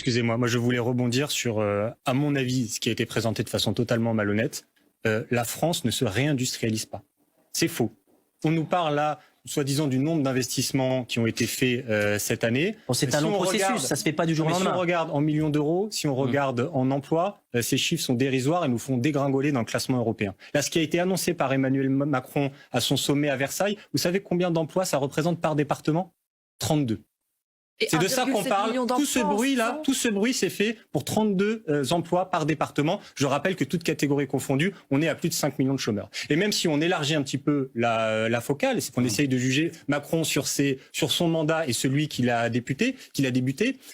excusez-moi, moi je voulais rebondir sur, à mon avis, ce qui a été présenté de façon totalement malhonnête. La France ne se réindustrialise pas. C'est faux. On nous parle là, soi-disant, du nombre d'investissements qui ont été faits cette année. Bon, c'est un long processus, ça se fait pas du jour au lendemain. Si on regarde en millions d'euros, si on regarde en emploi, ces chiffres sont dérisoires et nous font dégringoler dans le classement européen. Là, ce qui a été annoncé par Emmanuel Macron à son sommet à Versailles, vous savez combien d'emplois ça représente par département ? 32. C'est de ça qu'on parle. Tout ce bruit, c'est fait pour 32 emplois par département. Je rappelle que toutes catégories confondues, on est à plus de 5 millions de chômeurs. Et même si on élargit un petit peu la focale, c'est qu'on essaye de juger Macron sur son mandat et celui qu'il a débuté,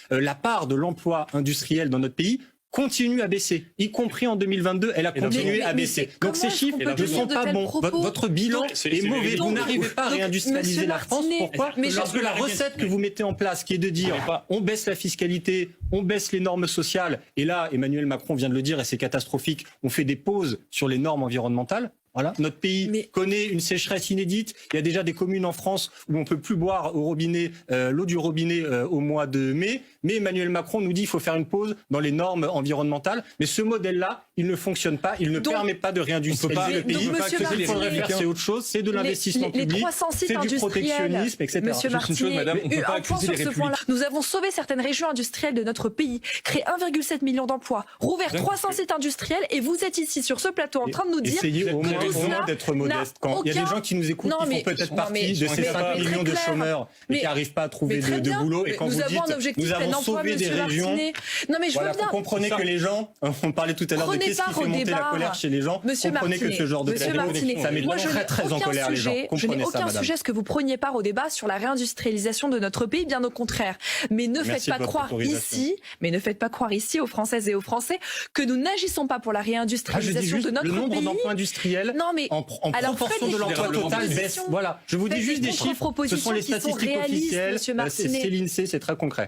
la part de l'emploi industriel dans notre pays continue à baisser, y compris en 2022, elle a continué à baisser. Donc ces chiffres ne sont pas bons. Votre bilan est mauvais. Vous n'arrivez pas à réindustrialiser la France. Pourquoi ? Parce que la recette que vous mettez en place, qui est de dire on baisse la fiscalité, on baisse les normes sociales, et là, Emmanuel Macron vient de le dire et c'est catastrophique, on fait des pauses sur les normes environnementales. Voilà, notre pays connaît une sécheresse inédite. Il y a déjà des communes en France où on peut plus boire au robinet l'eau du robinet au mois de mai. Mais Emmanuel Macron nous dit qu'il faut faire une pause dans les normes environnementales. Mais ce modèle-là, il ne fonctionne pas. Il ne permet pas de réindustrialiser le pays. Ce qu'il faudrait faire, c'est autre chose. C'est de l'investissement public, c'est du protectionnisme, etc. Monsieur Martinet, un point sur ce point-là. Nous avons sauvé certaines régions industrielles de notre pays, créé 1,7 million d'emplois, rouvert 300 sites industriels, et vous êtes ici sur ce plateau en train de nous dire au moins d'être modeste. Quand il y a des gens qui nous écoutent, qui font peut-être partie de ces 5 millions de chômeurs et qui n'arrivent pas à trouver de boulot. Et quand vous dites, nous avons sauvé des régions, vous comprenez que les gens, on parlait tout à l'heure de qu'est-ce qui fait monter la colère chez les gens, comprenez que ce genre de plateau, ça met très en colère les gens. Je n'ai aucun sujet à ce que vous preniez part au débat sur la réindustrialisation de notre pays, bien au contraire. Mais ne faites pas croire ici aux Françaises et aux Français que nous n'agissons pas pour la réindustrialisation de notre pays. Le nombre d'emplois industriels en proportion de l'emploi total baisse. Voilà, je vous dis juste des chiffres. Ce sont les statistiques officielles. C'est l'INSEE, c'est très concret.